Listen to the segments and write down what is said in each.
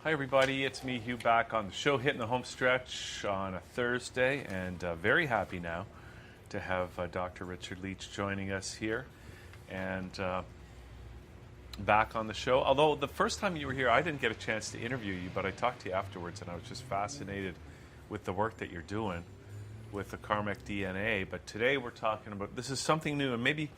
Hi everybody, it's me, Hugh, back on the show, hitting the home stretch on a Thursday, and very happy now to have Dr. Richard Leach joining us here, and back on the show. Although the first time you were here, I didn't get a chance to interview you, but I talked to you afterwards, and I was just fascinated with the work that you're doing with the KarmicDNA. But today we're talking about, this is something new, and maybe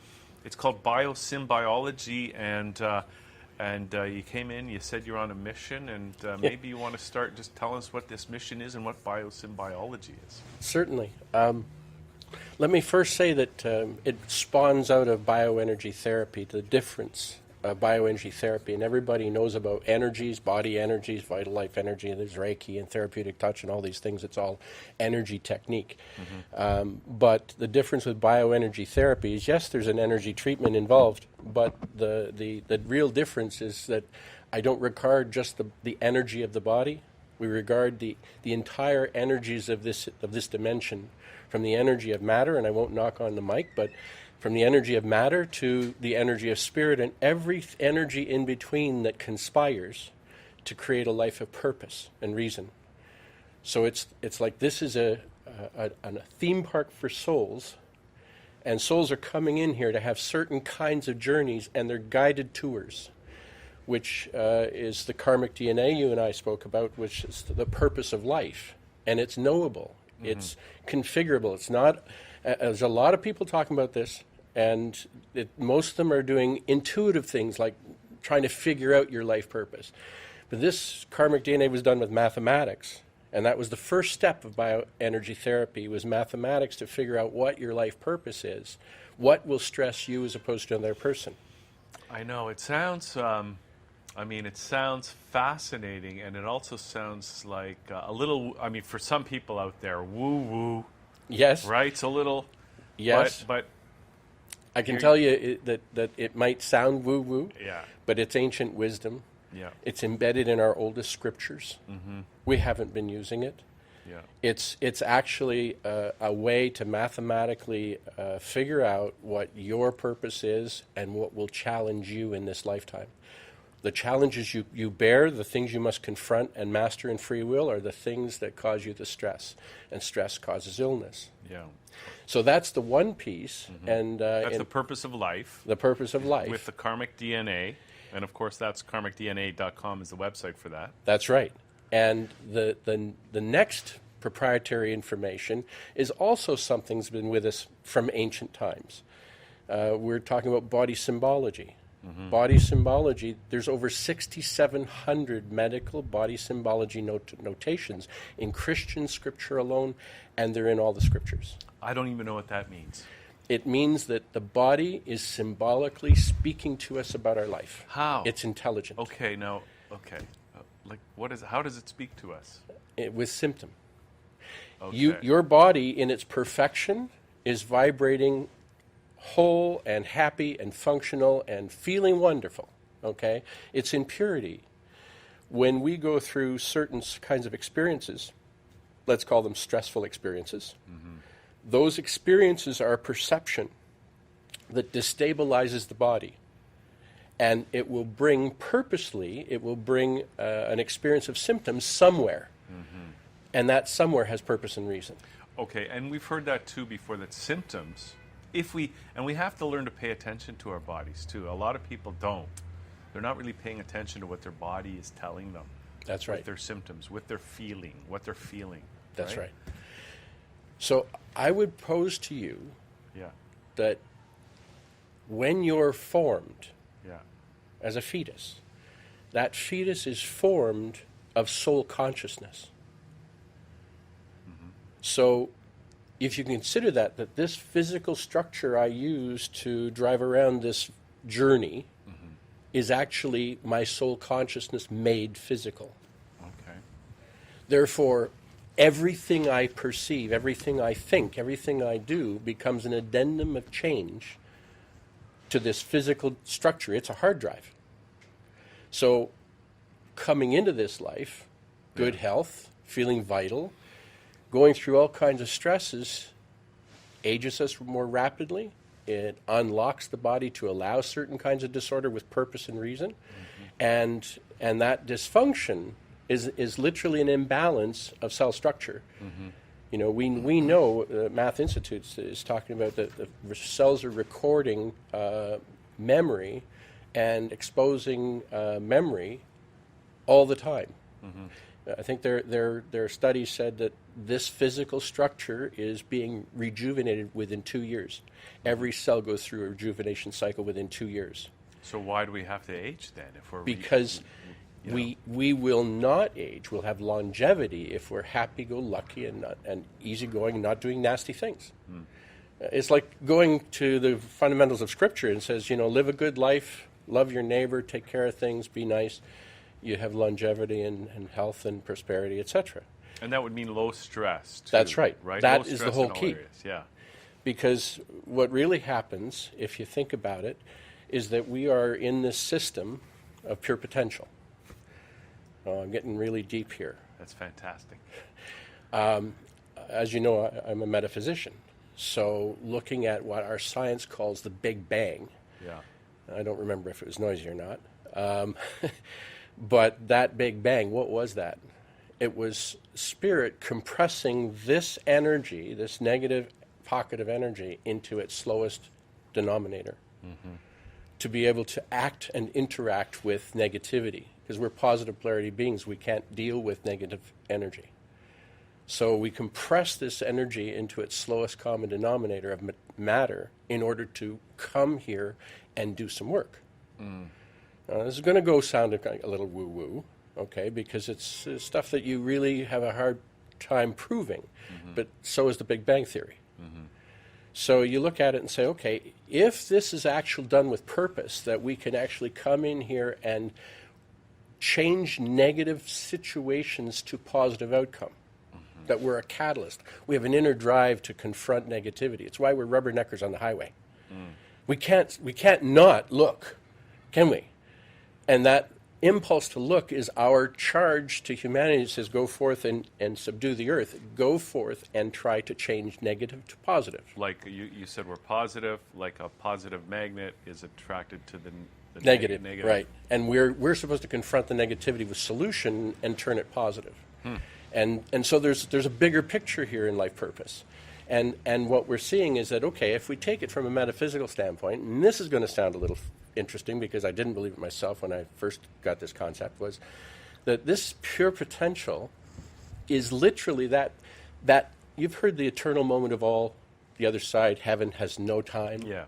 it's called BioSymBiology, and you came in, you said you're on a mission, and maybe you want to start just telling us what this mission is and what BioSymBiology is. Certainly. Let me first say that it spawns out of bioenergy therapy, the difference of bioenergy therapy. And everybody knows about energies, body energies, vital life energy. There's Reiki and therapeutic touch and all these things. It's all energy technique. But the difference with bioenergy therapy is, yes, there's an energy treatment involved, but the real difference is that I don't regard just the energy of the body. We regard the entire energies of this dimension, from the energy of matter, and I won't knock on the mic, but from the energy of matter to the energy of spirit and every energy in between that conspires to create a life of purpose and reason. So it's like this is a theme park for souls, and souls are coming in here to have certain kinds of journeys, and they're guided tours, which is the KarmicDNA you and I spoke about, which is the purpose of life. And it's knowable. It's configurable. It's not, there's a lot of people talking about this, and most of them are doing intuitive things like trying to figure out your life purpose. But this KarmicDNA was done with mathematics, and that was the first step of bioenergy therapy, was mathematics to figure out what your life purpose is. What will stress you as opposed to another person? I know, it sounds... it sounds fascinating, and it also sounds like a little, for some people out there, woo-woo. Yes. Right? It's a little... Yes. But I can tell you that it might sound woo-woo, yeah. but it's ancient wisdom. Yeah. It's embedded in our oldest scriptures. We haven't been using it. Yeah. It's actually a way to mathematically figure out what your purpose is and what will challenge you in this lifetime. The challenges you bear, the things you must confront and master in free will, are the things that cause you the stress, and stress causes illness. Yeah. So that's the one piece, and that's the purpose of life. The purpose of life with the KarmicDNA, and of course that's KarmicDNA.com is the website for that. That's right. And the next proprietary information is also something that's been with us from ancient times. We're talking about body symbology. Body symbology, there's over 6,700 medical body symbology notations in Christian scripture alone, and they're in all the scriptures. I don't even know what that means. It means that the body is symbolically speaking to us about our life. How? It's intelligent. Okay, now, how does it speak to us? With symptom. Okay. Your body in its perfection is vibrating whole and happy and functional and feeling wonderful, okay? It's in purity. When we go through certain kinds of experiences, let's call them stressful experiences, those experiences are a perception that destabilizes the body. And it will bring an experience of symptoms somewhere. And that somewhere has purpose and reason. Okay, and we've heard that too before, that symptoms... we have to learn to pay attention to our bodies too. A lot of people don't. They're not really paying attention to what their body is telling them. That's right. With their symptoms, with their feeling, what they're feeling. That's right. So I would pose to you that when you're formed as a fetus, that fetus is formed of soul consciousness. So if you consider that this physical structure I use to drive around this journey is actually my soul consciousness made physical. Okay. Therefore, everything I perceive, everything I think, everything I do becomes an addendum of change to this physical structure. It's a hard drive. So coming into this life, good health, feeling vital, going through all kinds of stresses ages us more rapidly. It unlocks the body to allow certain kinds of disorder with purpose and reason. And that dysfunction is literally an imbalance of cell structure. You know, we know Math Institute is talking about that the cells are recording memory and exposing memory all the time. I think their studies said that this physical structure is being rejuvenated within 2 years. Every cell goes through a rejuvenation cycle within 2 years. So why do we have to age then? If we're Because we will not age. We'll have longevity if we're happy-go-lucky and easygoing, and not doing nasty things. It's like going to the fundamentals of Scripture and says, you know, live a good life, love your neighbor, take care of things, be nice. You have longevity and health and prosperity, etc. And that would mean low stress, too. That's right. Right? That Low is the stress whole in all key. areas. Yeah. Because what really happens, if you think about it, is that we are in this system of pure potential. Oh, I'm getting really deep here. That's fantastic. As you know, I'm a metaphysician. So looking at what our science calls the Big Bang, Yeah. I don't remember if it was noisy or not, but that Big Bang, what was that? It was spirit compressing this energy, this negative pocket of energy, into its slowest denominator to be able to act and interact with negativity. Because we're positive polarity beings, we can't deal with negative energy. So we compress this energy into its slowest common denominator of matter in order to come here and do some work. Now, this is going to sound a little woo-woo, okay, because it's stuff that you really have a hard time proving, but so is the Big Bang Theory. So you look at it and say, okay, if this is actually done with purpose, that we can actually come in here and change negative situations to positive outcome, that we're a catalyst. We have an inner drive to confront negativity. It's why we're rubberneckers on the highway. We can't not look, can we? And that impulse to look is our charge to humanity. It says, go forth and subdue the earth. Go forth and try to change negative to positive. Like you said, we're positive, like a positive magnet is attracted to the Negative, negative. right. And we're supposed to confront the negativity with solution and turn it positive. And so there's a bigger picture here in life purpose. And what we're seeing is that, okay, if we take it from a metaphysical standpoint, and this is going to sound a little interesting because I didn't believe it myself when I first got this concept, was that this pure potential is literally that you've heard the eternal moment of all, the other side, heaven has no time. Yeah.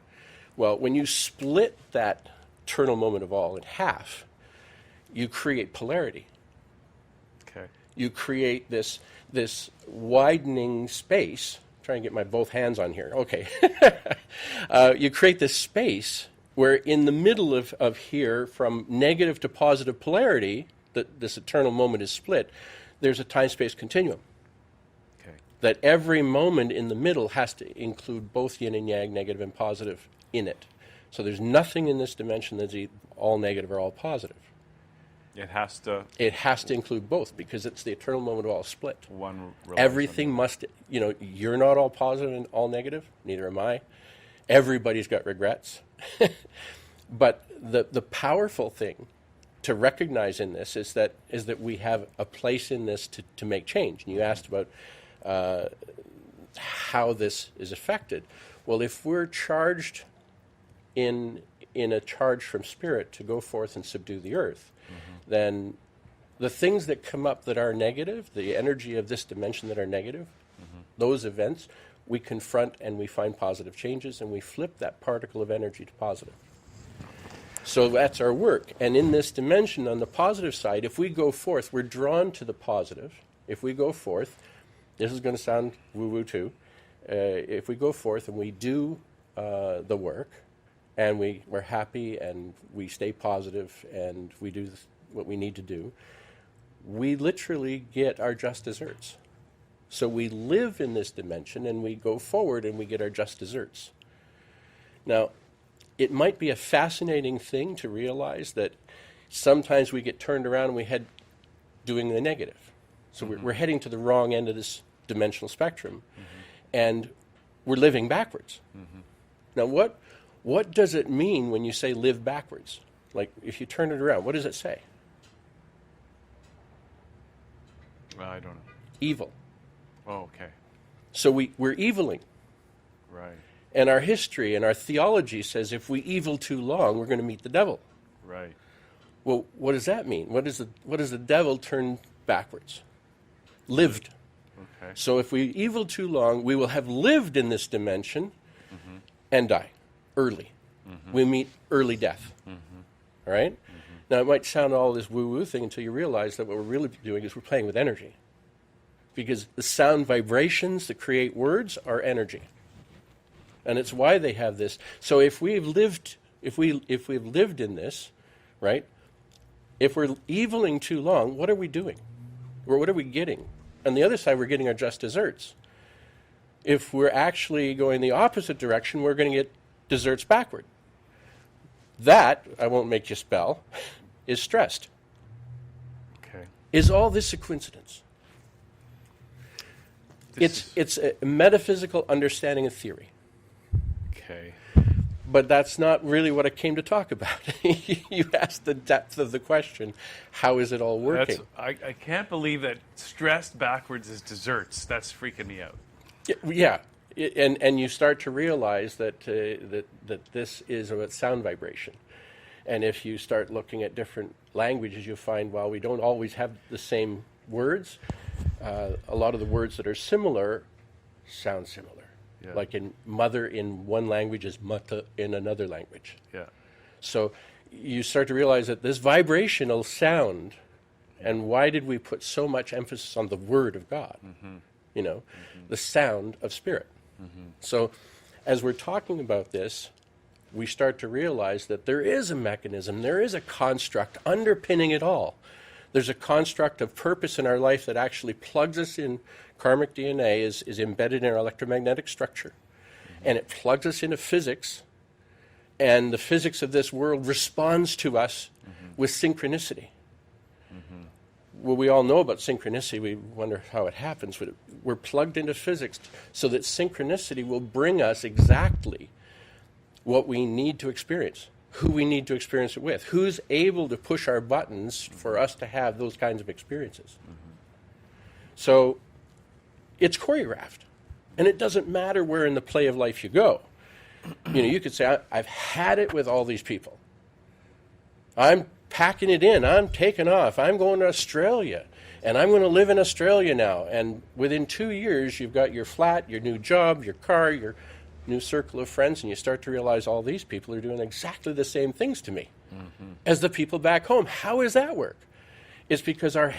Well, when you split that eternal moment of all in half, you create polarity. Okay. You create this widening space. Trying to get my both hands on here. Okay. You create this space where in the middle of here, from negative to positive polarity, this eternal moment is split, there's a time-space continuum. Okay. That every moment in the middle has to include both yin and yang, negative and positive, in it. So there's nothing in this dimension that's all negative or all positive. It has to. It has to include both because it's the eternal moment of all split. One. Everything must, you're not all positive and all negative. Neither am I. Everybody's got regrets. But the powerful thing to recognize in this is that we have a place in this to make change. And you asked about how this is affected. Well, if we're charged in a charge from spirit to go forth and subdue the earth, then the things that come up that are negative, the energy of this dimension that are negative, those events, we confront and we find positive changes and we flip that particle of energy to positive. So that's our work. And in this dimension, on the positive side, if we go forth, we're drawn to the positive. If we go forth, this is going to sound woo-woo too, if we go forth and we do the work, and we're happy and we stay positive and we do what we need to do, we literally get our just desserts. So we live in this dimension and we go forward and we get our just desserts. Now, it might be a fascinating thing to realize that sometimes we get turned around and we head doing the negative. So we're heading to the wrong end of this dimensional spectrum and we're living backwards. Now, what does it mean when you say live backwards? Like, if you turn it around, what does it say? I don't know. Evil. Oh, okay. So we're eviling. Right. And our history and our theology says if we evil too long, we're going to meet the devil. Right. Well, what does that mean? What does the devil turn backwards? Lived. Okay. So if we evil too long, we will have lived in this dimension and die early. We meet early death. All right? Now, it might sound all this woo-woo thing until you realize that what we're really doing is we're playing with energy. Because the sound vibrations that create words are energy. And it's why they have this. So if we've lived in this, right? If we're eviling too long, what are we doing? Or what are we getting? On the other side, we're getting our just desserts. If we're actually going the opposite direction, we're going to get desserts backward. That, I won't make you spell, is stressed. Okay. Is all this a coincidence? It's a metaphysical understanding of theory. Okay. But that's not really what I came to talk about. You asked the depth of the question, how is it all working? I can't believe that stressed backwards is desserts. That's freaking me out. Yeah. And you start to realize that this is about sound vibration. And if you start looking at different languages, you'll find, while we don't always have the same words, a lot of the words that are similar sound similar. Yeah. Like in mother in one language is mata in another language. Yeah. So you start to realize that this vibrational sound, and why did we put so much emphasis on the Word of God? You know, the sound of spirit. So as we're talking about this, we start to realize that there is a mechanism, there is a construct underpinning it all. There's a construct of purpose in our life that actually plugs us in. Karmic DNA is embedded in our electromagnetic structure, and it plugs us into physics, and the physics of this world responds to us with synchronicity. Well, we all know about synchronicity. We wonder how it happens, but we're plugged into physics so that synchronicity will bring us exactly what we need to experience, who we need to experience it with, who's able to push our buttons for us to have those kinds of experiences. So it's choreographed, and it doesn't matter where in the play of life you go. You know, you could say, I've had it with all these people. I'm packing it in. I'm taking off. I'm going to Australia, and I'm going to live in Australia now. And within 2 years, you've got your flat, your new job, your car, your new circle of friends, and you start to realize all these people are doing exactly the same things to me as the people back home. How does that work? It's because our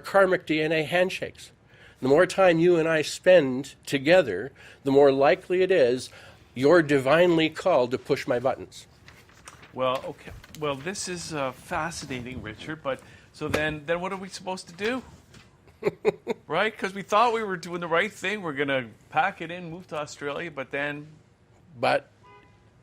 karmic DNA handshakes. The more time you and I spend together, the more likely it is you're divinely called to push my buttons. Well, okay. Well, this is fascinating, Richard. But so then what are we supposed to do? Right? Because we thought we were doing the right thing. We're going to pack it in, move to Australia, but then... But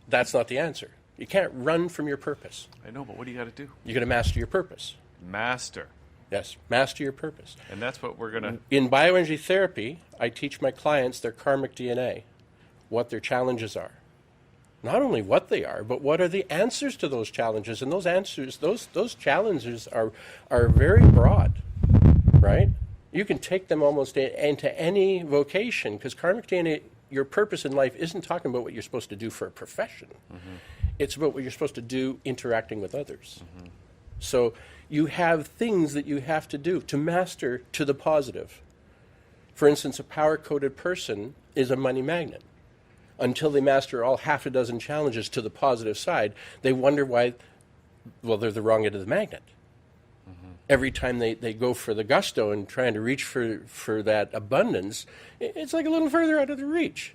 that's not the answer. You can't run from your purpose. I know, but what do you got to do? You got to master your purpose. Master. Yes, master your purpose. And that's what we're going to... In bioenergy therapy, I teach my clients their karmic DNA, what their challenges are. Not only what they are, but what are the answers to those challenges. And those answers, those challenges are very broad, right? You can take them almost into any vocation, because karmic DNA, your purpose in life isn't talking about what you're supposed to do for a profession. It's about what you're supposed to do interacting with others. So you have things that you have to do to master to the positive. For instance, a power-coded person is a money magnet. Until they master all half a dozen challenges to the positive side, they wonder why, well, they're the wrong end of the magnet. Every time they go for the gusto and trying to reach for that abundance, it's like a little further out of their reach.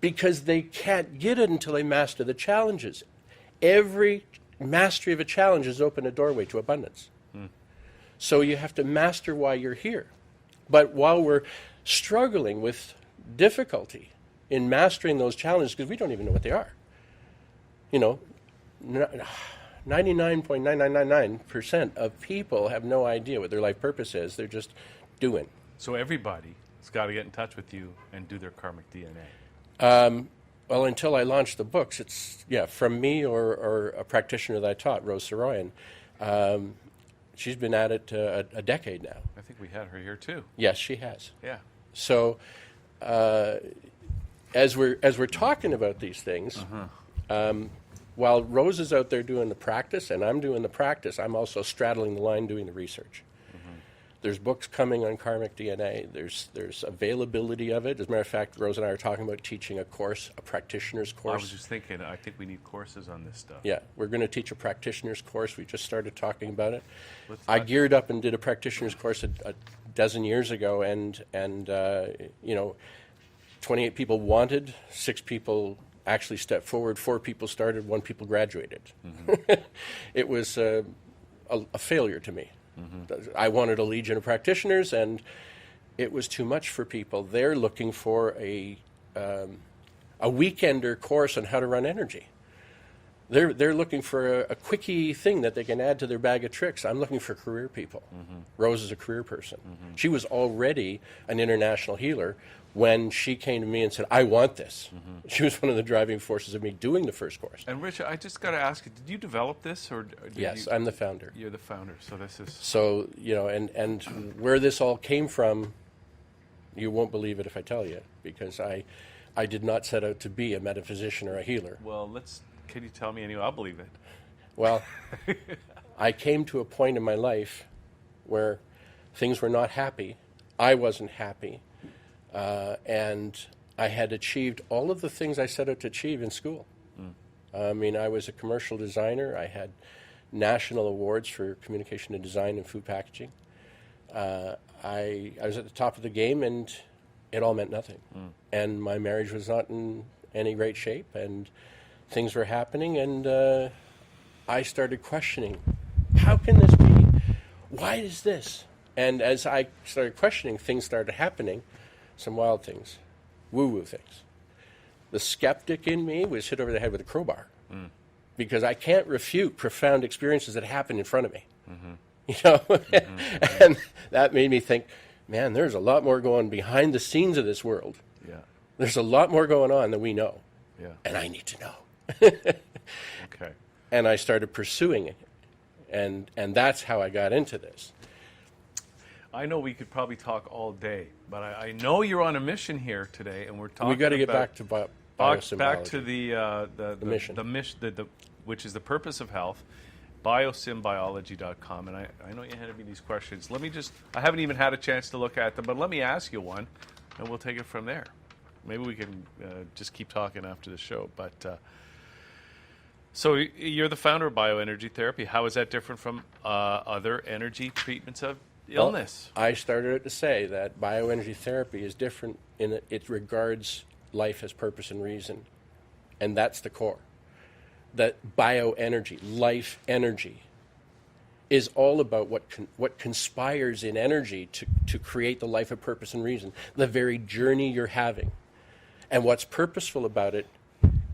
Because they can't get it until they master the challenges. Every mastery of a challenge has opened a doorway to abundance. So you have to master why you're here. But while we're struggling with difficulty in mastering those challenges, because we don't even know what they are, you know, 99.9999% of people have no idea what their life purpose is. They're just doing. So everybody's got to get in touch with you and do their karmic DNA. Well, until I launch the books, it's, from me or a practitioner that I taught, Rose Soroyan. She's been at it a decade now. I think we had her here too. Yes, she has. Yeah. So, as we're talking about these things, while Rose is out there doing the practice and I'm doing the practice, I'm also straddling the line doing the research. There's books coming on karmic DNA. There's availability of it. As a matter of fact, Rose and I are talking about teaching a course, a practitioner's course. I was just thinking, I think we need courses on this stuff. Yeah, we're going to teach a practitioner's course. We just started talking about it. I geared up and did a practitioner's course a dozen years ago, and 28 people wanted, 6 people actually stepped forward, 4 people started, 1 people graduated. It was a failure to me. I wanted a legion of practitioners, and it was too much for people. They're looking for a weekender course on how to run energy. They're looking for a quickie thing that they can add to their bag of tricks. I'm looking for career people. Rose is a career person. She was already an international healer when she came to me and said, I want this. She was one of the driving forces of me doing the first course. And Rich, I just got to ask you, did you develop this? Or did Yes, I'm the founder. You're the founder, so this is... So, and where this all came from, you won't believe it if I tell you, because I did not set out to be a metaphysician or a healer. Well, can you tell me anyway? I'll believe it. Well, I came to a point in my life where things were not happy. I wasn't happy. And I had achieved all of the things I set out to achieve in school. I mean, I was a commercial designer. I had national awards for communication and design and food packaging. I was at the top of the game, and it all meant nothing. And my marriage was not in any great shape, and things were happening, and I started questioning, how can this be? Why is this? And as I started questioning, things started happening, some wild things, woo-woo things. The skeptic in me was hit over the head with a crowbar because I can't refute profound experiences that happen in front of me. You know, and that made me think, man, there's a lot more going behind the scenes of this world. Yeah. There's a lot more going on than we know. Yeah. And I need to know. Okay. And I started pursuing it. And that's how I got into this. I know we could probably talk all day, but I know you're on a mission here today, and we're talking. We got to get back to BioSymBiology. Back to the mission. Which is the purpose of health, BioSymBiology.com. And I know you handed me these questions. I haven't even had a chance to look at them, but let me ask you one, and we'll take it from there. Maybe we can just keep talking after the show. But so you're the founder of bioenergy therapy. How is that different from other energy treatments of illness? Well, I started out to say that bioenergy therapy is different in that it regards life as purpose and reason, and that's the core. That bioenergy, life energy, is all about what conspires in energy to create the life of purpose and reason, the very journey you're having. And what's purposeful about it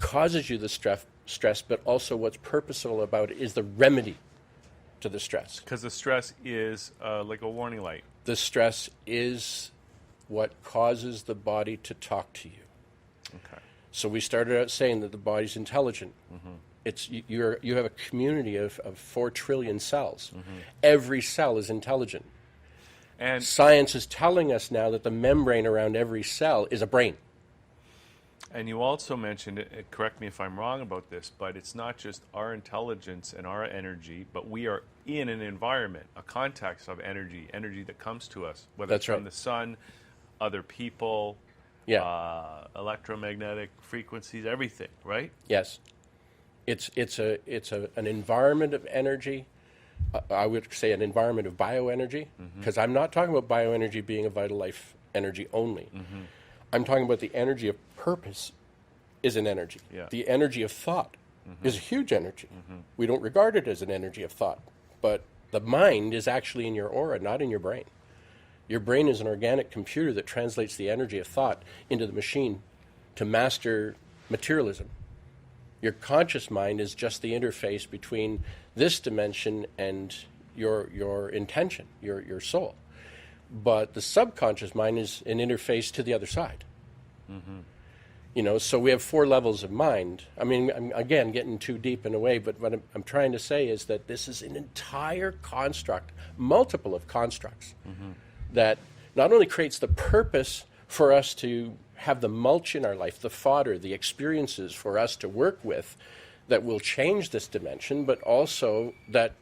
causes you the stress, but also what's purposeful about it is the remedy to the stress. Because the stress is like a warning light. The stress is what causes the body to talk to you. Okay. So we started out saying that the body's intelligent. It's you have a community of 4 trillion cells. Every cell is intelligent. And science is telling us now that the membrane around every cell is a brain. And you also mentioned, correct me if I'm wrong about this, but it's not just our intelligence and our energy, but we are in an environment, a context of energy that comes to us, whether That's it's from right. the sun, other people, electromagnetic frequencies, everything, right? Yes. It's an environment of energy. I would say an environment of bioenergy, because I'm not talking about bioenergy being a vital life energy only. I'm talking about the energy of purpose is an energy. Yeah. The energy of thought is a huge energy. We don't regard it as an energy of thought, but the mind is actually in your aura, not in your brain. Your brain is an organic computer that translates the energy of thought into the machine to master materialism. Your conscious mind is just the interface between this dimension and your intention, your soul. But the subconscious mind is an interface to the other side. So we have 4 levels of mind. I mean, I'm, again, getting too deep in a way, but what I'm trying to say is that this is an entire construct, multiple of constructs, that not only creates the purpose for us to have the mulch in our life, the fodder, the experiences for us to work with that will change this dimension, but also that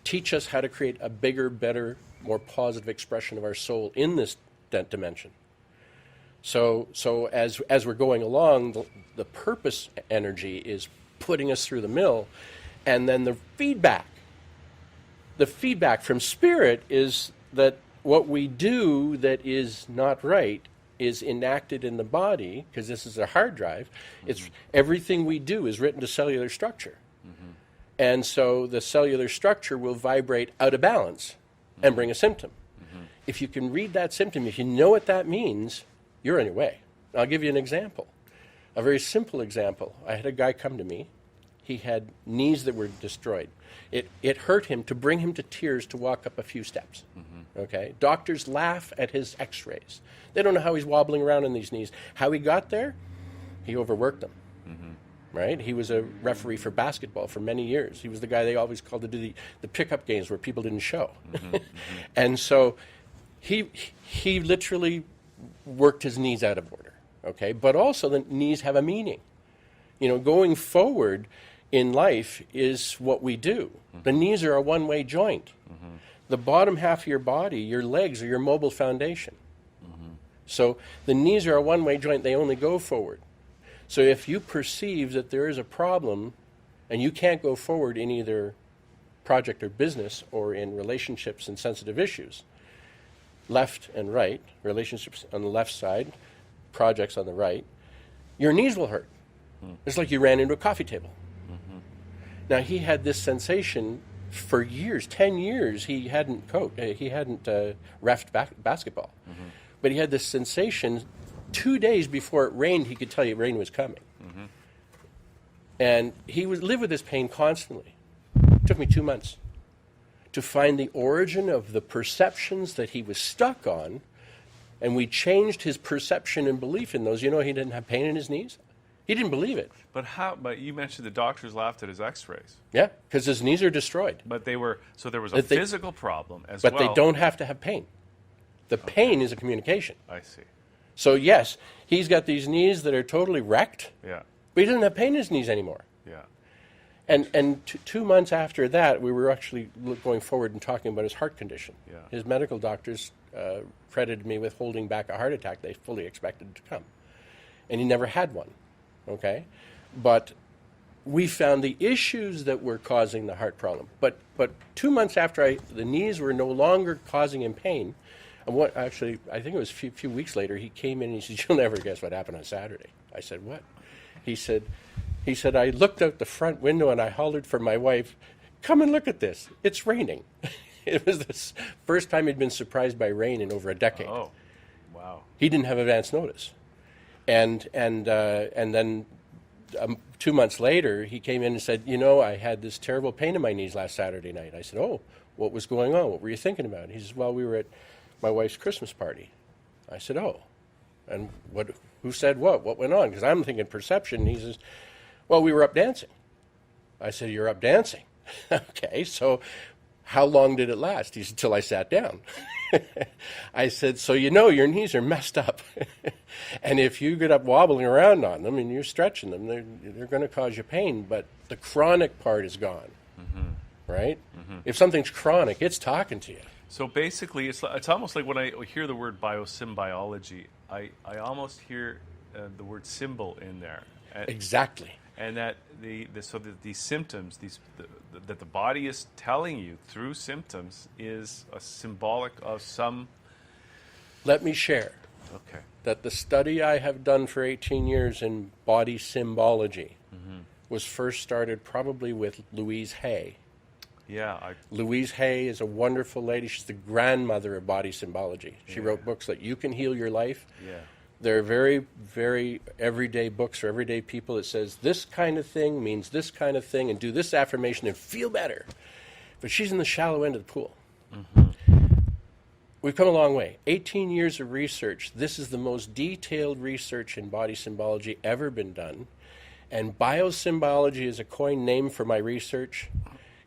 teach us how to create a bigger, better, more positive expression of our soul in this dimension. So as we're going along, the purpose energy is putting us through the mill, and then the feedback from spirit is that what we do that is not right is enacted in the body, because this is a hard drive. It's everything we do is written to cellular structure. And so the cellular structure will vibrate out of balance and bring a symptom. If you can read that symptom, if you know what that means, you're on your way. I'll give you an example, a very simple example. I had a guy come to me. He had knees that were destroyed. It hurt him to bring him to tears to walk up a few steps. Okay? Doctors laugh at his x-rays. They don't know how he's wobbling around in these knees. How he got there? He overworked them. Right? He was a referee for basketball for many years. He was the guy they always called to do the pickup games where people didn't show. And so he literally worked his knees out of order. Okay? But also the knees have a meaning. Going forward in life is what we do. The knees are a one-way joint. The bottom half of your body, your legs, are your mobile foundation. So the knees are a one-way joint. They only go forward. So if you perceive that there is a problem and you can't go forward in either project or business or in relationships and sensitive issues, left and right, relationships on the left side, projects on the right, your knees will hurt. It's like you ran into a coffee table. Now, he had this sensation for years, 10 years. He hadn't reffed basketball. But he had this sensation 2 days before it rained. He could tell you rain was coming. And he would live with this pain constantly. It took me 2 months to find the origin of the perceptions that he was stuck on, and we changed his perception and belief in those. He didn't have pain in his knees. He didn't believe it. But you mentioned the doctors laughed at his x-rays. Yeah, because his knees are destroyed. But there was a physical problem as well. But they don't have to have pain. The pain is a communication. I see. So yes, he's got these knees that are totally wrecked. Yeah. But he doesn't have pain in his knees anymore. Yeah. And 2 months after that, we were actually going forward and talking about his heart condition. Yeah. His medical doctors credited me with holding back a heart attack they fully expected to come. And he never had one. Okay? But we found the issues that were causing the heart problem. But 2 months after the knees were no longer causing him pain, and I think it was a few weeks later, he came in and he said, "You'll never guess what happened on Saturday." I said, "What?" He said, "I looked out the front window and I hollered for my wife, 'Come and look at this. It's raining.'" It was the first time he'd been surprised by rain in over a decade. Oh, wow. He didn't have advance notice. And then 2 months later, he came in and said, "I had this terrible pain in my knees last Saturday night." I said, "Oh, what was going on? What were you thinking about?" He says, "Well, we were at my wife's Christmas party." I said, "Oh, and who said what? What went on?" Because I'm thinking perception. He says, "Well, we were up dancing." I said, "You're up dancing?" Okay, so how long did it last? He said, "Till I sat down." I said, "So your knees are messed up. And if you get up wobbling around on them and you're stretching them, they're going to cause you pain. But the chronic part is gone, right? If something's chronic, it's talking to you." So basically, it's almost like when I hear the word BioSymBiology, I almost hear the word symbol in there. Exactly. And that these symptoms, that the body is telling you through symptoms is a symbolic of some. Let me share. Okay. That the study I have done for 18 years in body symbology was first started probably with Louise Hay. Yeah. Louise Hay is a wonderful lady. She's the grandmother of body symbology. She wrote books like You Can Heal Your Life. Yeah. They're very, very everyday books for everyday people. It says this kind of thing means this kind of thing, and do this affirmation and feel better. But she's in the shallow end of the pool. We've come a long way. 18 years of research. This is the most detailed research in body symbology ever been done. And BioSymBiology is a coined name for my research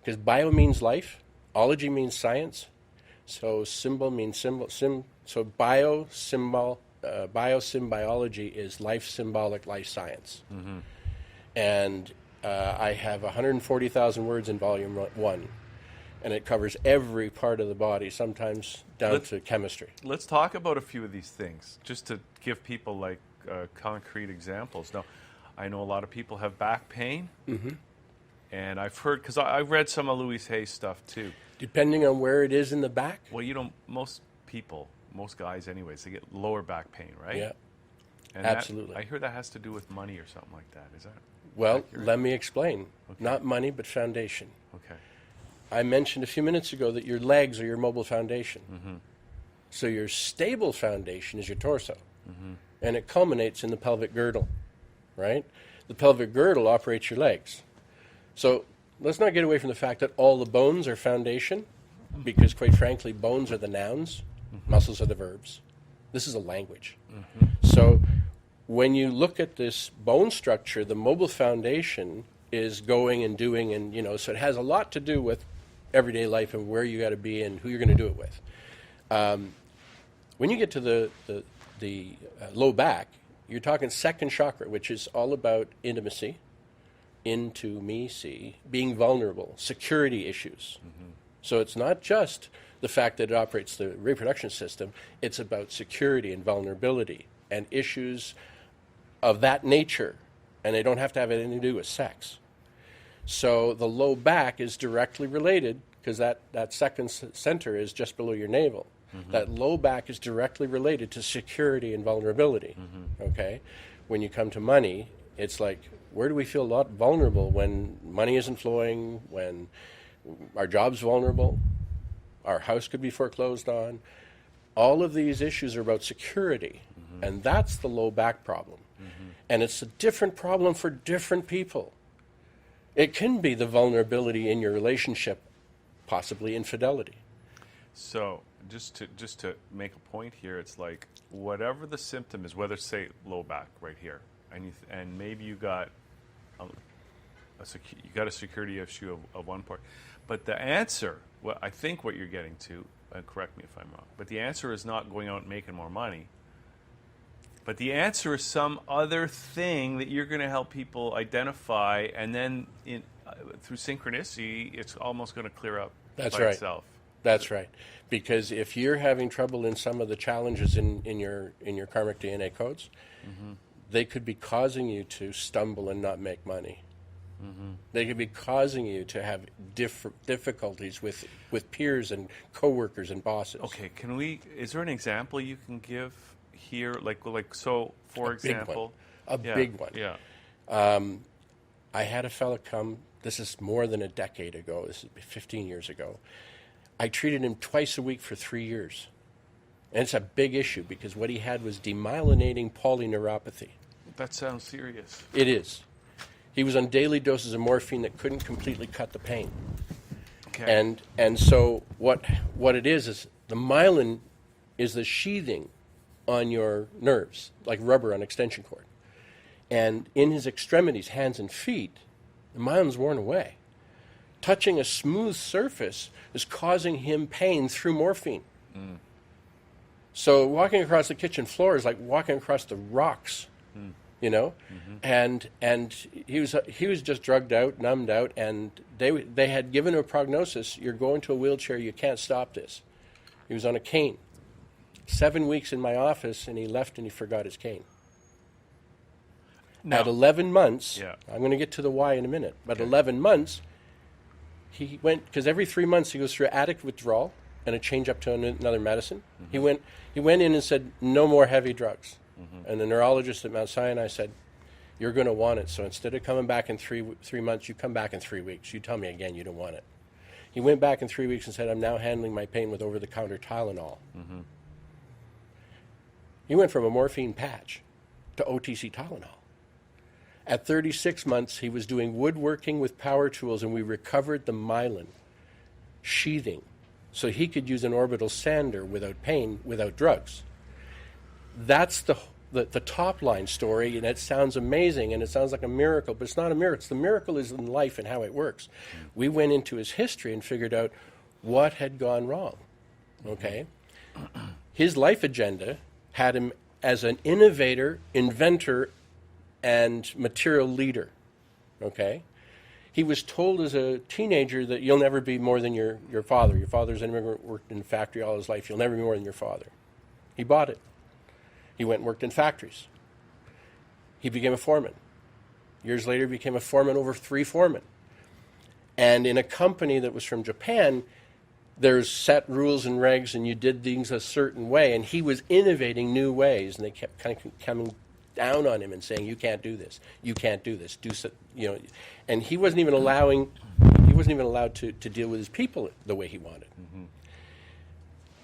because bio means life, ology means science, so symbol means symbol. So BioSymBiology is life symbolic life science. Mm-hmm. And I have 140,000 words in volume 1. And it covers every part of the body, sometimes down to chemistry. Let's talk about a few of these things, just to give people like concrete examples. Now, I know a lot of people have back pain, and I've heard, because I've read some of Louise Hay's stuff too. Depending on where it is in the back? Well, you know, most people, most guys anyways, they get lower back pain, right? Yeah, and absolutely. I hear that has to do with money or something like that. Is that Well, accurate? let me explain. Okay. Not money, but foundation. Okay. I mentioned a few minutes ago that your legs are your mobile foundation. Mm-hmm. So your stable foundation is your torso. Mm-hmm. And it culminates in the pelvic girdle, right? The pelvic girdle operates your legs. So let's not get away from the fact that all the bones are foundation, because quite frankly, bones are the nouns, muscles are the verbs. This is a language. So when you look at this bone structure, the mobile foundation is going and doing, and so it has a lot to do with everyday life and where you got to be and who you're going to do it with. When you get to the low back, you're talking second chakra, which is all about intimacy, being vulnerable, security issues. So it's not just the fact that it operates the reproduction system, it's about security and vulnerability and issues of that nature, and they don't have to have anything to do with sex. So the low back is directly related, because that second center is just below your navel. That low back is directly related to security and vulnerability. Okay? When you come to money, it's like, where do we feel a lot vulnerable when money isn't flowing, when our job's vulnerable, our house could be foreclosed on? All of these issues are about security, and that's the low back problem. And it's a different problem for different people. It can be the vulnerability in your relationship, possibly infidelity. So just to make a point here, it's like whatever the symptom is, whether say low back right here, and maybe you got a security issue of one part, but the answer, well, I think what you're getting to, and correct me if I'm wrong, but the answer is not going out and making more money. But the answer is some other thing that you're going to help people identify, and then through synchronicity, it's almost going to clear up by itself. That's right. Because if you're having trouble in some of the challenges in your karmic DNA codes, they could be causing you to stumble and not make money. They could be causing you to have difficulties with peers and coworkers and bosses. Okay, is there an example you can give here? So, for example... A big one. Yeah. I had a fellow come, this is more than a decade ago, this is 15 years ago. I treated him twice a week for 3 years. And it's a big issue because what he had was demyelinating polyneuropathy. That sounds serious. It is. He was on daily doses of morphine that couldn't completely cut the pain. Okay. And so what it is the myelin is the sheathing on your nerves, like rubber on extension cord. And in his extremities, hands and feet, the myelin's worn away. Touching a smooth surface is causing him pain through morphine. So walking across the kitchen floor is like walking across the rocks, And he was just drugged out, numbed out, and they had given him a prognosis: you're going to a wheelchair, you can't stop this. He was on a cane. 7 weeks in my office, and he left and he forgot his cane. Now, at 11 months, yeah. I'm going to get to the why in a minute, but 11 months, he went, because every 3 months he goes through addict withdrawal and a change up to another medicine. He went in and said, no more heavy drugs. And the neurologist at Mount Sinai said, you're going to want it, so instead of coming back in 3 months, you come back in 3 weeks. You tell me again you don't want it. He went back in 3 weeks and said, I'm now handling my pain with over-the-counter Tylenol. He went from a morphine patch to OTC Tylenol. At 36 months, he was doing woodworking with power tools, and we recovered the myelin sheathing so he could use an orbital sander without pain, without drugs. That's the top line story, and it sounds amazing, and it sounds like a miracle, but it's not a miracle. The miracle is in life and how it works. We went into his history and figured out what had gone wrong, okay? His life agenda had him as an innovator, inventor, and material leader, okay? He was told as a teenager that you'll never be more than your father. Your father's an immigrant, worked in a factory all his life. You'll never be more than your father. He bought it. He went and worked in factories. He became a foreman. Years later, he became a foreman over 3 foremen. And in a company that was from Japan, there's set rules and regs, and you did things a certain way. And he was innovating new ways, and they kept kind of coming down on him and saying, "You can't do this. You can't do this. Do so," you know. And he wasn't even allowed to deal with his people the way he wanted.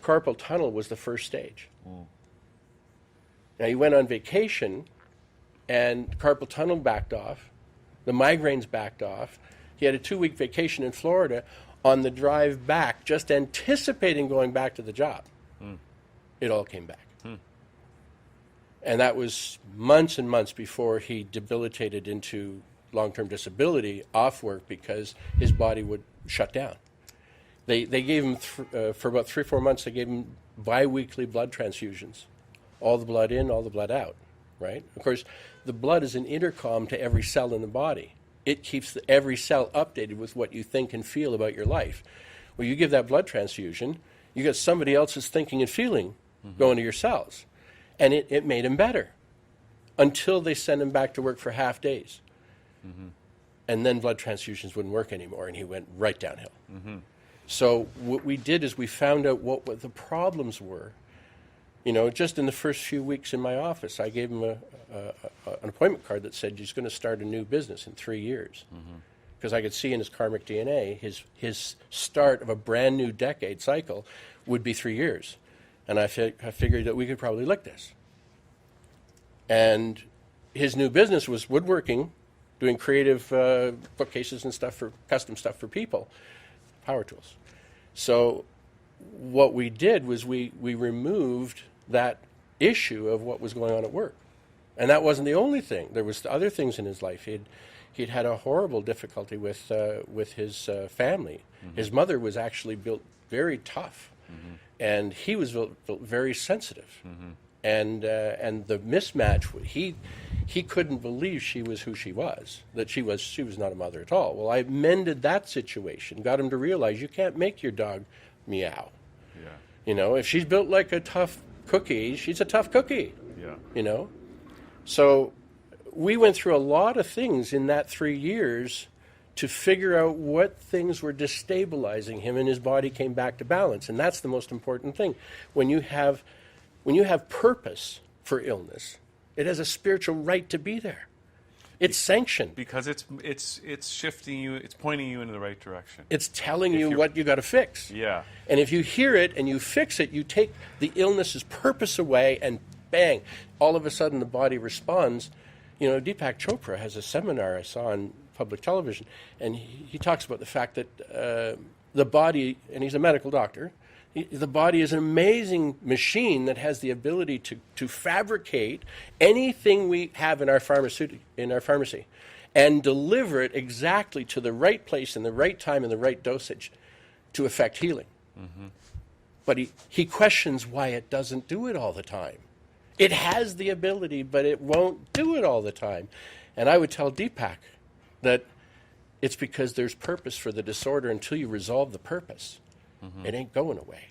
Carpal tunnel was the first stage. Now, he went on vacation, and carpal tunnel backed off. The migraines backed off. He had a 2-week vacation in Florida. On the drive back, just anticipating going back to the job, it all came back. And that was months and months before he debilitated into long-term disability off work because his body would shut down. They gave him, for about 3 or 4 months, they gave him bi-weekly blood transfusions. All the blood in, all the blood out, right? Of course, the blood is an intercom to every cell in the body. It keeps every cell updated with what you think and feel about your life. Well, you give that blood transfusion, you got somebody else's thinking and feeling going to your cells. And it made him better until they sent him back to work for half days. And then blood transfusions wouldn't work anymore, and he went right downhill. So what we did is we found out what the problems were. You know, just in the first few weeks in my office, I gave him an appointment card that said he's going to start a new business in 3 years. Because I could see in his karmic DNA, his start of a brand new decade cycle would be 3 years. And I figured that we could probably lick this. And his new business was woodworking, doing creative bookcases and stuff for custom stuff for people, power tools. So what we did was we removed that issue of what was going on at work. And that wasn't the only thing. There was other things in his life. He'd had a horrible difficulty with his family. His mother was actually built very tough. And he was built very sensitive. And the mismatch, he couldn't believe she was who she was, that she was not a mother at all. Well, I mended that situation, got him to realize you can't make your dog meow. Yeah. You know, if she's built like a tough cookie, she's a tough cookie. Yeah. You know? So we went through a lot of things in that 3 years to figure out what things were destabilizing him, and his body came back to balance. And that's the most important thing. When you have purpose for illness, it has a spiritual right to be there. It's sanctioned. Because it's shifting you, it's pointing you in the right direction. It's telling you what you got to fix. Yeah. And if you hear it and you fix it, you take the illness's purpose away, and bang, all of a sudden the body responds. You know, Deepak Chopra has a seminar I saw on public television, and he talks about the fact that the body, and he's a medical doctor, the body is an amazing machine that has the ability to fabricate anything we have in our pharmacy and deliver it exactly to the right place in the right time and the right dosage to effect healing. But he questions why it doesn't do it all the time. It has the ability, but it won't do it all the time. And I would tell Deepak that it's because there's purpose for the disorder. Until you resolve the purpose, it ain't going away.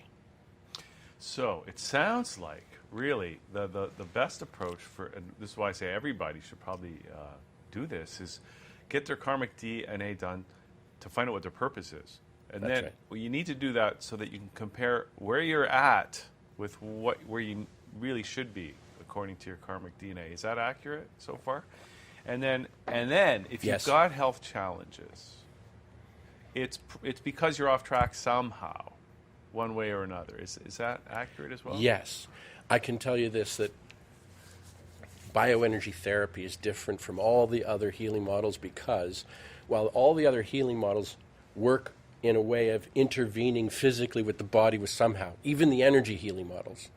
So it sounds like, really, the best approach for, and this is why I say everybody should probably do this, is get their karmic DNA done to find out what their purpose is. And That's then right. well, you need to do that so that you can compare where you're at with where you really should be according to your karmic DNA. Is that accurate so far? And then if Yes. you've got health challenges, it's because you're off track somehow, one way or another. Is that accurate as well? Yes. I can tell you this, that bioenergy therapy is different from all the other healing models because while all the other healing models work in a way of intervening physically with the body with somehow, even the energy healing models.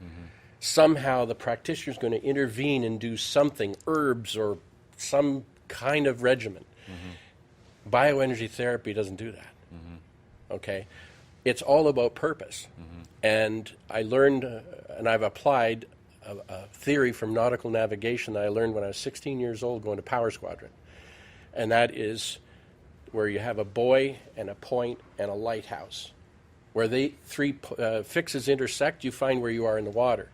Somehow the practitioner is going to intervene and do something, herbs or some kind of regimen. Bioenergy therapy doesn't do that. Okay? It's all about purpose. And I learned, and I've applied a theory from nautical navigation that I learned when I was 16 years old going to Power Squadron. And that is where you have a buoy and a point and a lighthouse. Where they three fixes intersect, you find where you are in the water.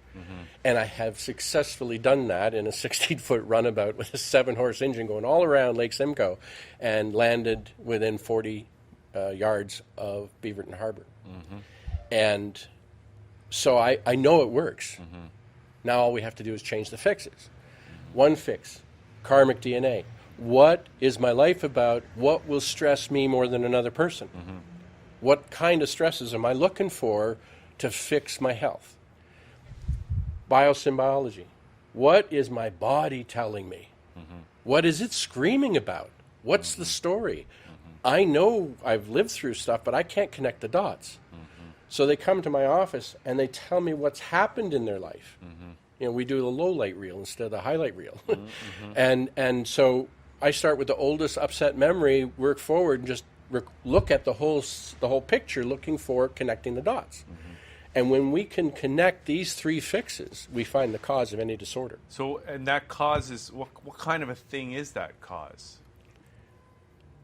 And I have successfully done that in a 16-foot runabout with a 7-horse engine going all around Lake Simcoe and landed within 40 yards of Beaverton Harbor. And so I know it works. Now all we have to do is change the fixes. One fix, karmic DNA. What is my life about? What will stress me more than another person? What kind of stresses am I looking for to fix my health? BioSymBiology. What is my body telling me? What is it screaming about? What's the story? I know I've lived through stuff, but I can't connect the dots. So they come to my office and they tell me what's happened in their life. You know, we do the low light reel instead of the highlight reel. And so I start with the oldest upset memory, work forward, and just look at the whole picture, looking for connecting the dots. And when we can connect these three fixes, we find the cause of any disorder. So, and that cause is, what kind of a thing is that cause?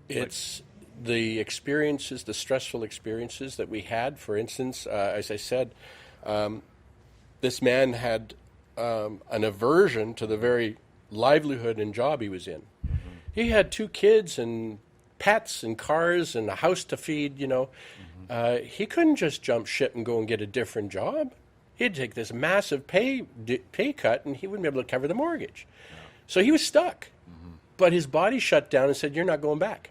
It's the experiences, the stressful experiences that we had. For instance, as I said, this man had an aversion to the very livelihood and job he was in. He had 2 kids and pets and cars and a house to feed, you know. He couldn't just jump ship and go and get a different job. He'd take this massive pay cut and he wouldn't be able to cover the mortgage. So he was stuck. But his body shut down and said, you're not going back.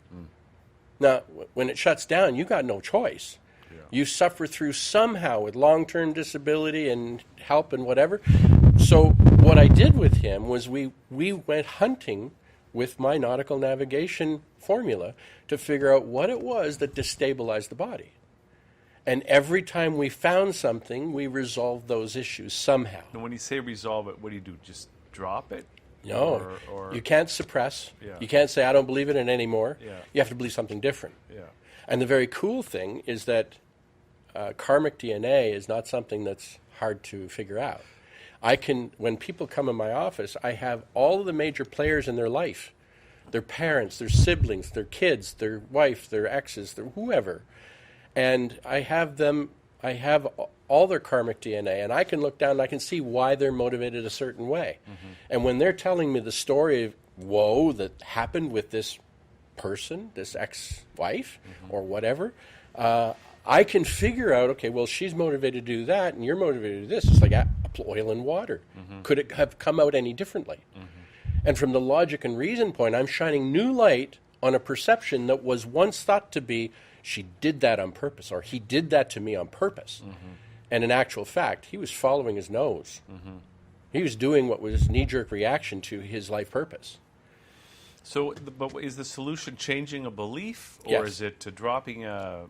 Now, when it shuts down, you got no choice. You suffer through somehow with long-term disability and help and whatever. So what I did with him was we went hunting with my nautical navigation formula to figure out what it was that destabilized the body. And every time we found something, we resolved those issues somehow. And when you say resolve it, what do you do? Just drop it? No, or you can't suppress. Yeah. You can't say, I don't believe in it anymore. Yeah. You have to believe something different. Yeah. And the very cool thing is that karmic DNA is not something that's hard to figure out. When people come in my office, I have all of the major players in their life, their parents, their siblings, their kids, their wife, their exes, their whoever. And I have all their karmic DNA, and I can look down and I can see why they're motivated a certain way. And when they're telling me the story of woe that happened with this person, this ex-wife or whatever, I can figure out, okay, well, she's motivated to do that, and you're motivated to do this. It's like oil and water. Could it have come out any differently? And from the logic and reason point, I'm shining new light on a perception that was once thought to be, she did that on purpose, or he did that to me on purpose. And in actual fact, he was following his nose. He was doing what was knee-jerk reaction to his life purpose. So, but is the solution changing a belief, or Yes. is it to dropping an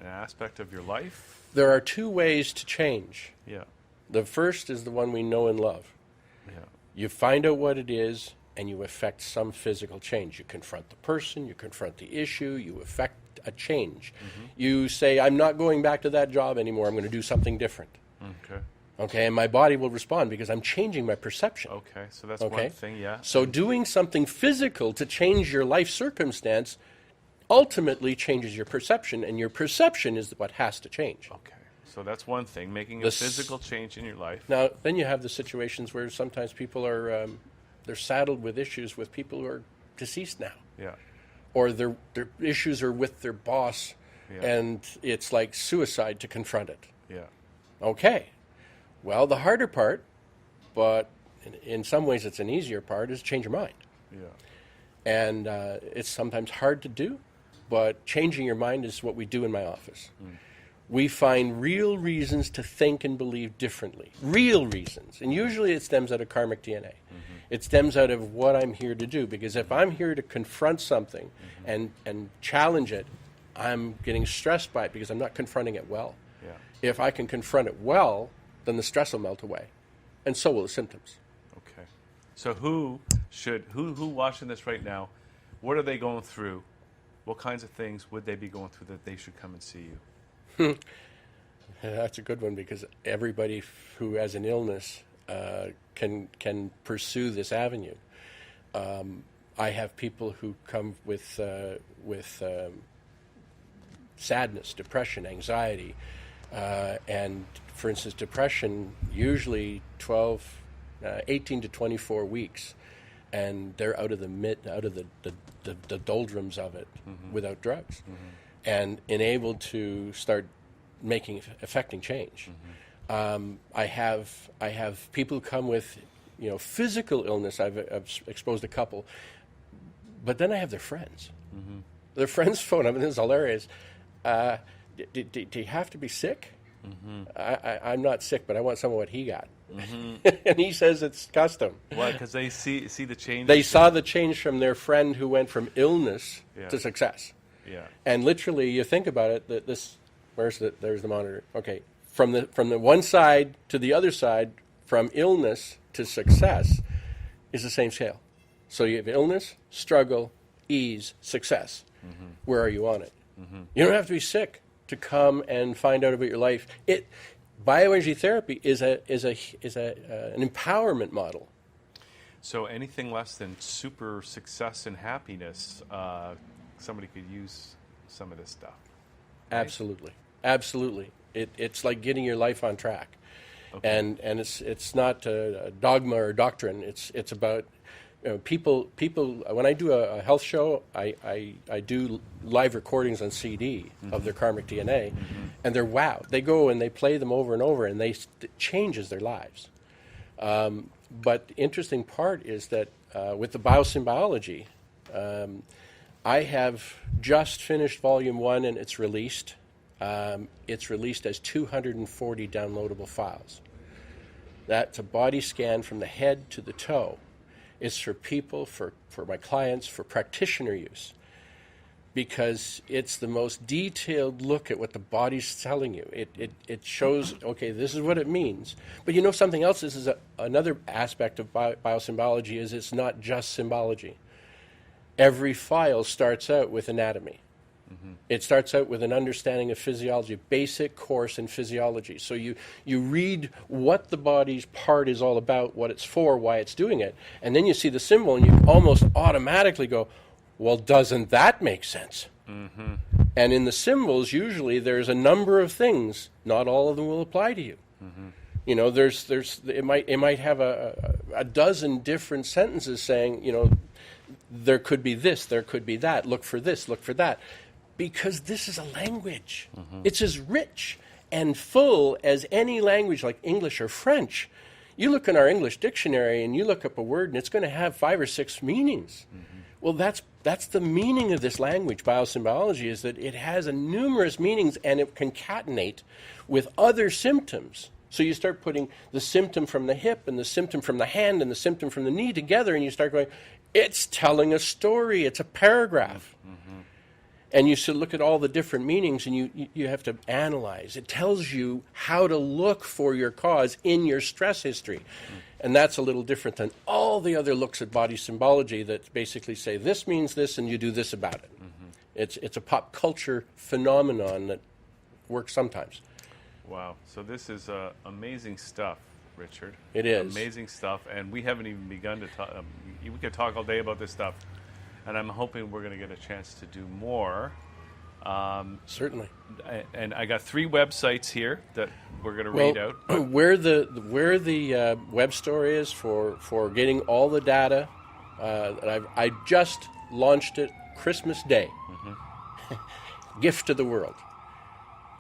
aspect of your life? There are 2 ways to change. Yeah. The first is the one we know and love. Yeah. You find out what it is, and you affect some physical change. You confront the person, you confront the issue, you affect a change. You say, I'm not going back to that job anymore, I'm going to do something different. Okay, and my body will respond because I'm changing my perception. Okay, so that's one thing, yeah. So doing something physical to change your life circumstance ultimately changes your perception, and your perception is what has to change. Okay, so that's one thing, making a physical change in your life. Now, then you have the situations where sometimes people are, they're saddled with issues with people who are deceased now. Yeah. Or their issues are with their boss, and it's like suicide to confront it. Yeah. Okay. Well, the harder part, but in some ways it's an easier part, is change your mind. Yeah. And it's sometimes hard to do, but changing your mind is what we do in my office. We find real reasons to think and believe differently. Real reasons. And usually it stems out of karmic DNA. It stems out of what I'm here to do. Because if I'm here to confront something and challenge it, I'm getting stressed by it because I'm not confronting it well. Yeah. If I can confront it well, then the stress will melt away, and so will the symptoms. Okay. So who watching this right now, what are they going through? What kinds of things would they be going through that they should come and see you? Yeah, that's a good one, because everybody who has an illness can pursue this avenue. I have people who come with sadness, depression, anxiety, and for instance, depression usually 18 to 24 weeks, and they're out of the doldrums of it without drugs, and enabled to start affecting change. I have people come with physical illness. I've exposed a couple, but then I have their friends. Their friends phone up, and this is hilarious. Do you have to be sick? I'm not sick, but I want some of what he got. And he says it's custom. Why? Because they see the change. They saw the change from their friend who went from illness to success. Yeah. And literally, you think about it. That there's the monitor. Okay, from the one side to the other side, from illness to success, is the same scale. So you have illness, struggle, ease, success. Where are you on it? You don't have to be sick to come and find out about your life. Bioenergy therapy is an empowerment model. So anything less than super success and happiness, somebody could use some of this stuff. Right? Absolutely. It's like getting your life on track, and it's not a dogma or doctrine. It's about people. When I do a health show, I do live recordings on CD of their karmic DNA, and they're wowed. They go and they play them over and over, and it changes their lives. But the interesting part is that with the BioSymBiology, I have just finished Volume 1, and it's released. It's released as 240 downloadable files. That's a body scan from the head to the toe. It's for people, for my clients, for practitioner use, because it's the most detailed look at what the body's telling you. It shows, okay, this is what it means. But something else, this is another aspect of BioSymBiology, is it's not just symbology. Every file starts out with anatomy. It starts out with an understanding of physiology, a basic course in physiology. So you read what the body's part is all about, what it's for, why it's doing it, and then you see the symbol and you almost automatically go, well, doesn't that make sense? And in the symbols, usually there's a number of things. Not all of them will apply to you. It might have a dozen different sentences saying, there could be this, there could be that, look for this, look for that. Because this is a language. It's as rich and full as any language like English or French. You look in our English dictionary and you look up a word and it's going to have 5 or 6 meanings. Well, that's the meaning of this language, BioSymBiology, is that it has numerous meanings and it concatenate with other symptoms. So you start putting the symptom from the hip and the symptom from the hand and the symptom from the knee together, and you start going, it's telling a story, it's a paragraph. And you should look at all the different meanings, and you have to analyze. It tells you how to look for your cause in your stress history. And that's a little different than all the other looks at body symbology that basically say this means this and you do this about it. It's a pop culture phenomenon that works sometimes. Wow. So this is amazing stuff, Richard. It is. Amazing stuff. And we haven't even begun to talk. We could talk all day about this stuff. And I'm hoping we're going to get a chance to do more. Certainly. And I got 3 websites here that we're going to read out. Where the web store is for getting all the data, I just launched it Christmas Day. Gift to the world.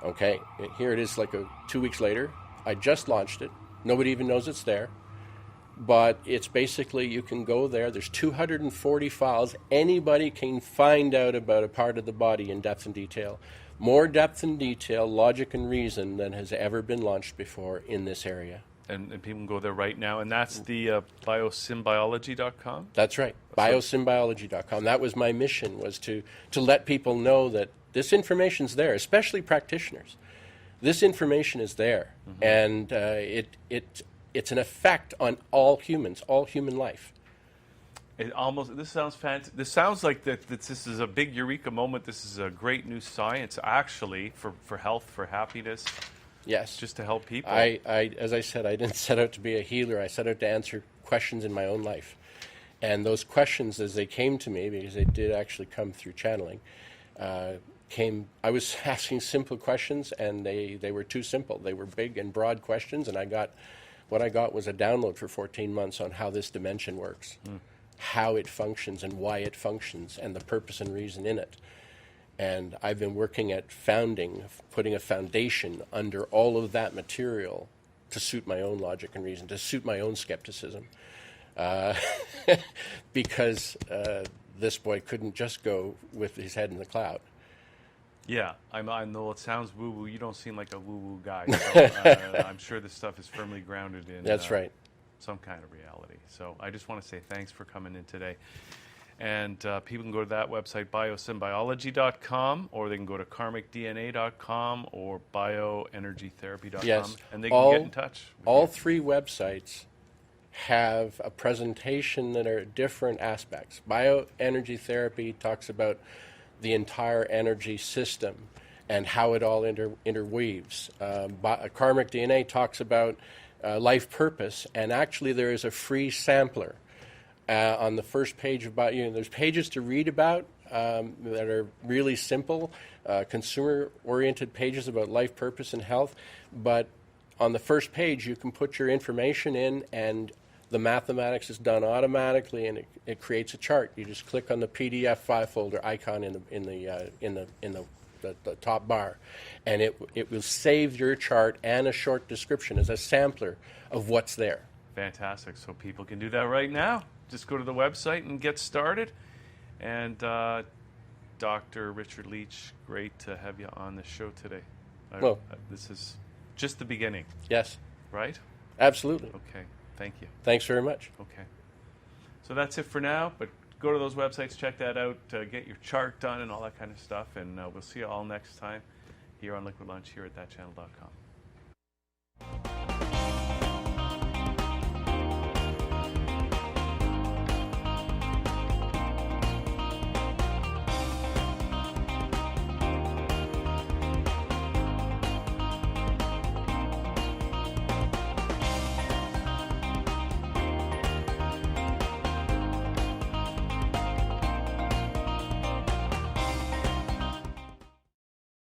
Okay, here it is like 2 weeks later. I just launched it. Nobody even knows it's there. But it's basically, you can go there. There's 240 files. Anybody can find out about a part of the body in depth and detail. More depth and detail, logic and reason than has ever been launched before in this area. And people can go there right now. And that's the BioSymBiology.com? That's right, BioSymBiology.com. That was my mission, was to let people know that This information's there, especially practitioners. This information is there, and it's an effect on all humans, all human life. This sounds fantastic. This sounds like that this is a big eureka moment. This is a great new science, actually, for health, for happiness. Yes. Just to help people. As I said, I didn't set out to be a healer. I set out to answer questions in my own life. And those questions, as they came to me, because they did actually come through channeling, I was asking simple questions, and they were too simple. They were big and broad questions, and what I got was a download for 14 months on how this dimension works, how it functions and why it functions, and the purpose and reason in it. And I've been working at putting a foundation under all of that material to suit my own logic and reason, to suit my own skepticism. Because this boy couldn't just go with his head in the cloud. Yeah, I know it sounds woo-woo. You don't seem like a woo-woo guy. So, I'm sure this stuff is firmly grounded in That's right. some kind of reality. So I just want to say thanks for coming in today. And people can go to that website, BioSymBiology.com, or they can go to KarmicDNA.com or bioenergytherapy.com, Yes. and they can get in touch. All three websites have a presentation that are different aspects. Bioenergy therapy talks about the entire energy system and how it all interweaves. KarmicDNA talks about life purpose, and actually there is a free sampler on the first page about, there's pages to read about that are really simple, consumer-oriented pages about life purpose and health, but on the first page you can put your information in, and the mathematics is done automatically, and it creates a chart. You just click on the PDF file folder icon in the top bar, and it will save your chart and a short description as a sampler of what's there. Fantastic. So people can do that right now. Just go to the website and get started. And Dr. Richard Leach, great to have you on the show today. This is just the beginning. Yes. Right? Absolutely. Okay. Thank you. Thanks very much. Okay. So that's it for now, but go to those websites, check that out, get your chart done and all that kind of stuff, and we'll see you all next time here on Liquid Lunch here at ThatChannel.com.